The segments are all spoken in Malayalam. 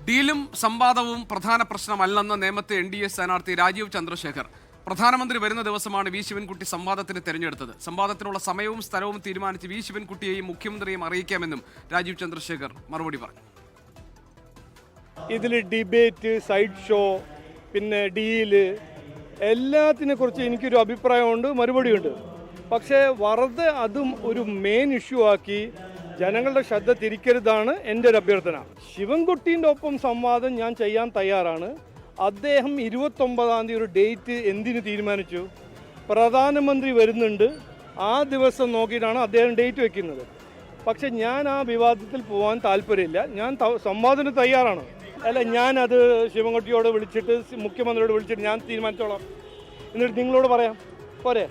ഡീലും സംവാദവും പ്രധാന പ്രശ്നമല്ലെന്ന് നേമത്തെ NDA സ്ഥാനാർത്ഥി രാജീവ് ചന്ദ്രശേഖർ. പ്രധാനമന്ത്രി വരുന്ന ദിവസമാണ് വി ശിവൻകുട്ടി സംവാദത്തിന് തെരഞ്ഞെടുത്തത്. സംവാദത്തിനുള്ള സമയവും സ്ഥലവും തീരുമാനിച്ച് വി ശിവൻകുട്ടിയെയും മുഖ്യമന്ത്രിയെയും അറിയിക്കാമെന്നും രാജീവ് ചന്ദ്രശേഖർ മറുപടി പറഞ്ഞു. ഇതിൽ ഡിബേറ്റ്, സൈഡ് ഷോ, പിന്നെ ഡീല് എല്ലാത്തിനെ കുറിച്ച് എനിക്കൊരു അഭിപ്രായമുണ്ട്, മറുപടിയുണ്ട്. പക്ഷേ വെറുതെ അതും ഒരു മെയിൻ ഇഷ്യൂ ആക്കി ജനങ്ങളുടെ ശ്രദ്ധ തിരിക്കരുതാണ് എൻ്റെ ഒരു അഭ്യർത്ഥന. ശിവൻകുട്ടീൻ്റെ ഒപ്പം സംവാദം ഞാൻ ചെയ്യാൻ തയ്യാറാണ്. അദ്ദേഹം 29-ാം തീയതി ഒരു ഡേറ്റ് എന്തിനു തീരുമാനിച്ചു? പ്രധാനമന്ത്രി വരുന്നുണ്ട്, ആ ദിവസം നോക്കിയിട്ടാണ് അദ്ദേഹം ഡേറ്റ് വെക്കുന്നത്. പക്ഷെ ഞാൻ ആ വിവാദത്തിൽ പോകാൻ താല്പര്യമില്ല. ഞാൻ സംവാദത്തിന് തയ്യാറാണ്. അല്ല, ഞാനത് ശിവൻകുട്ടിയോട് വിളിച്ചിട്ട് മുഖ്യമന്ത്രിയോട് വിളിച്ചിട്ട് ഞാൻ തീരുമാനിച്ചോളാം, എന്നിട്ട് നിങ്ങളോട് പറയാം, പോരെ?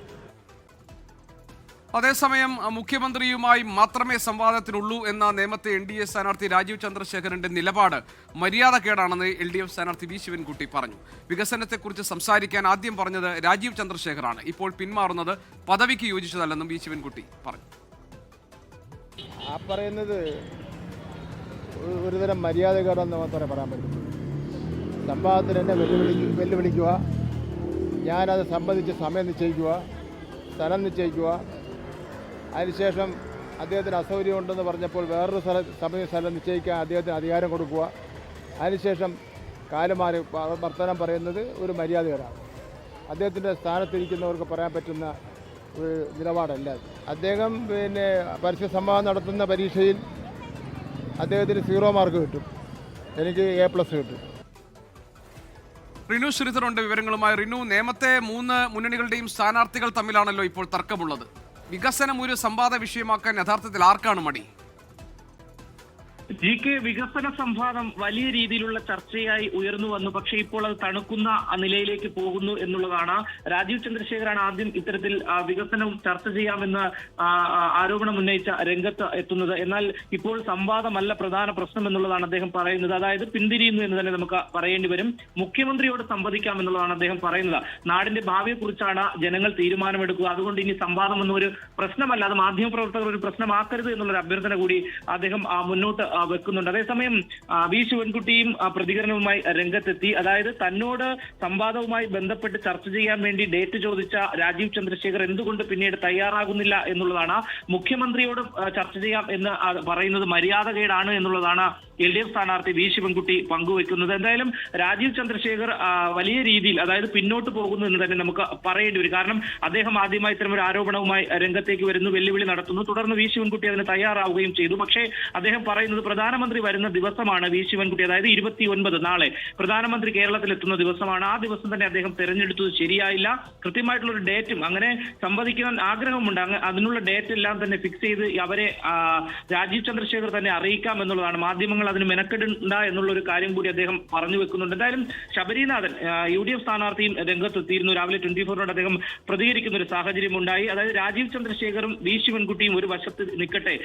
അതേസമയം മുഖ്യമന്ത്രിയുമായി മാത്രമേ സംവാദത്തിനുള്ളൂ എന്ന നേമത്തെ NDA സ്ഥാനാർത്ഥി രാജീവ് ചന്ദ്രശേഖരന്റെ നിലപാട് മര്യാദക്കേടാണെന്ന് LDF സ്ഥാനാർത്ഥി വി ശിവൻകുട്ടി പറഞ്ഞു. വികസനത്തെക്കുറിച്ച് സംസാരിക്കാൻ ആദ്യം പറഞ്ഞത് രാജീവ് ചന്ദ്രശേഖറാണ്. ഇപ്പോൾ പിന്മാറുന്നത് പദവിക്ക് യോജിച്ചതല്ലെന്നും വി ശിവൻകുട്ടി പറഞ്ഞു. ആ പറയുന്നത് ഒരുതരം മര്യാദകേടെന്ന് മാത്രമേ പറയാൻ പറ്റുള്ളൂ. സംവാദത്തിന് എന്നെ വെല്ലുവിളിക്കുക, ഞാനത് സംബന്ധിച്ച് സമയം നിശ്ചയിക്കുക, സ്ഥലം നിശ്ചയിക്കുക, അതിനുശേഷം അദ്ദേഹത്തിന് അസൗകര്യമുണ്ടെന്ന് പറഞ്ഞപ്പോൾ വേറൊരു സ്ഥലം നിശ്ചയിക്കാൻ അദ്ദേഹത്തിന് അധികാരം കൊടുക്കുക, അതിനുശേഷം കാലുമാറി വർത്തമാനം പറയുന്നത് ഒരു മര്യാദകേടാണ്. അദ്ദേഹത്തിൻ്റെ സ്ഥാനത്തിരിക്കുന്നവർക്ക് പറയാൻ പറ്റുന്ന ഒരു നിലപാടല്ല. അദ്ദേഹം പരസ്യ സംവാദം നടത്തുന്ന പരീക്ഷയിൽ അദ്ദേഹത്തിന് 0 മാർക്ക് കിട്ടും, എനിക്ക് A+ കിട്ടും. റിനു ശ്രീധറുണ്ട് വിവരങ്ങളുമായി. റിനു, നേമത്തെ 3 മുന്നണികളുടെയും സ്ഥാനാർത്ഥികൾ തമ്മിലാണല്ലോ ഇപ്പോൾ തർക്കമുള്ളത്. വികസനം ഒരു സംവാദ വിഷയമാക്കാൻ യഥാർത്ഥത്തിൽ ആർക്കാണ് മടി? GK, വികസന സംവാദം വലിയ രീതിയിലുള്ള ചർച്ചയായി ഉയർന്നു വന്നു. പക്ഷേ ഇപ്പോൾ അത് തണുക്കുന്ന നിലയിലേക്ക് പോകുന്നു എന്നുള്ളതാണ്. രാജീവ് ചന്ദ്രശേഖറാണ് ആദ്യം ഇത്തരത്തിൽ വികസനവും ചർച്ച ചെയ്യാമെന്ന് ആരോപണം ഉന്നയിച്ച രംഗത്ത് എത്തുന്നത്. എന്നാൽ ഇപ്പോൾ സംവാദമല്ല പ്രധാന പ്രശ്നം എന്നുള്ളതാണ് അദ്ദേഹം പറയുന്നത്. അതായത് പിന്തിരിയുന്നു എന്ന് തന്നെ നമുക്ക് പറയേണ്ടി വരും. മുഖ്യമന്ത്രിയോട് സംവദിക്കാം എന്നുള്ളതാണ് അദ്ദേഹം പറയുന്നത്. നാടിന്റെ ഭാവിയെക്കുറിച്ചാണ് ജനങ്ങൾ തീരുമാനമെടുക്കുക. അതുകൊണ്ട് ഇനി സംവാദം എന്നൊരു പ്രശ്നമല്ല, അത് മാധ്യമപ്രവർത്തകർ ഒരു പ്രശ്നമാക്കരുത് എന്നുള്ളൊരു അഭ്യർത്ഥന കൂടി അദ്ദേഹം മുന്നോട്ട് വെക്കുന്നുണ്ട്. അതേസമയം വി ശിവൻകുട്ടിയും പ്രതികരണവുമായി രംഗത്തെത്തി. അതായത് തന്നോട് സംവാദവുമായി ബന്ധപ്പെട്ട് ചർച്ച ചെയ്യാൻ വേണ്ടി ഡേറ്റ് ചോദിച്ച രാജീവ് ചന്ദ്രശേഖർ എന്തുകൊണ്ട് പിന്നീട് തയ്യാറാകുന്നില്ല എന്നുള്ളതാണ്. മുഖ്യമന്ത്രിയോട് ചർച്ച ചെയ്യാം എന്ന് പറയുന്നത് മര്യാദകേടാണ് എന്നുള്ളതാണ് LDF സ്ഥാനാർത്ഥി വി ശിവൻകുട്ടി പങ്കുവെക്കുന്നത്. എന്തായാലും രാജീവ് ചന്ദ്രശേഖർ വലിയ രീതിയിൽ അതായത് പിന്നോട്ട് പോകുന്നു എന്ന് തന്നെ നമുക്ക് പറയേണ്ടി വരും. കാരണം അദ്ദേഹം ആദ്യമായി ഇത്തരം ഒരു ആരോപണവുമായി രംഗത്തേക്ക് വരുന്നു, വെല്ലുവിളി നടത്തുന്നു. തുടർന്ന് വി ശിവൻകുട്ടി അതിന് തയ്യാറാവുകയും ചെയ്തു. പക്ഷേ അദ്ദേഹം പറയുന്നത് പ്രധാനമന്ത്രി വരുന്ന ദിവസമാണ് വി ശിവൻകുട്ടി, അതായത് 29 നാളെ പ്രധാനമന്ത്രി കേരളത്തിൽ എത്തുന്ന ദിവസമാണ്. ആ ദിവസം തന്നെ അദ്ദേഹം തെരഞ്ഞെടുത്തത് ശരിയായില്ല. കൃത്യമായിട്ടുള്ള ഒരു ഡേറ്റും അങ്ങനെ സംവദിക്കാൻ ആഗ്രഹമുണ്ട്, അതിനുള്ള ഡേറ്റ് എല്ലാം തന്നെ ഫിക്സ് ചെയ്ത് അവരെ രാജീവ് ചന്ദ്രശേഖർ തന്നെ അറിയിക്കാം എന്നുള്ളതാണ്. മാധ്യമങ്ങൾ അതിന് മെനക്കെടണ്ട എന്നുള്ള ഒരു കാര്യം കൂടി അദ്ദേഹം പറഞ്ഞു വെക്കുന്നുണ്ട്. എന്തായാലും ശബരിനാഥൻ UDF സ്ഥാനാർത്ഥിയും രംഗത്തെത്തിയിരുന്നു. രാവിലെ 24 അദ്ദേഹം പ്രതികരിക്കുന്ന ഒരു സാഹചര്യം ഉണ്ടായി. അതായത് രാജീവ് ചന്ദ്രശേഖറും വി ശിവൻകുട്ടിയും ഒരു വശത്ത് നിൽക്കട്ടെ,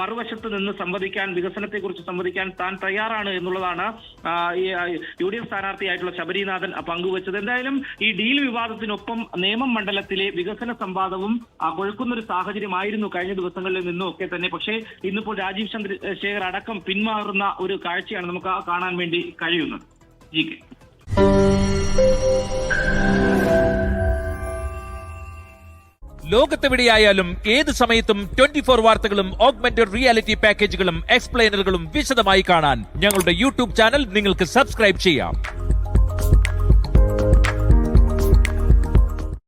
മറുവശത്ത് നിന്ന് സംവദിക്കാൻ, വികസനത്തെക്കുറിച്ച് സംവദിക്കാൻ താൻ തയ്യാറാണ് എന്നുള്ളതാണ് UDF സ്ഥാനാർത്ഥിയായിട്ടുള്ള ശബരിനാഥൻ പങ്കുവച്ചത്. എന്തായാലും ഈ ഡീൽ വിവാദത്തിനൊപ്പം നേമം മണ്ഡലത്തിലെ വികസന സംവാദവും കൊഴുക്കുന്നൊരു സാഹചര്യമായിരുന്നു കഴിഞ്ഞ ദിവസങ്ങളിൽ നിന്നും ഒക്കെ തന്നെ. പക്ഷേ ഇന്നിപ്പോൾ രാജീവ് ചന്ദ്രശേഖർ അടക്കം പിന്മാറുന്ന ഒരു കാഴ്ചയാണ് നമുക്ക് കാണാൻ വേണ്ടി കഴിയുന്നത്. GK. ലോകത്തെവിടെയായാലും ഏത് സമയത്തും 24 വാർത്തകളും ഓഗ്മെന്റഡ് റിയാലിറ്റി പാക്കേജുകളും എക്സ്പ്ലെയിനറുകളും വിശദമായി കാണാൻ ഞങ്ങളുടെ YouTube ചാനൽ നിങ്ങൾക്ക് സബ്സ്ക്രൈബ് ചെയ്യാം.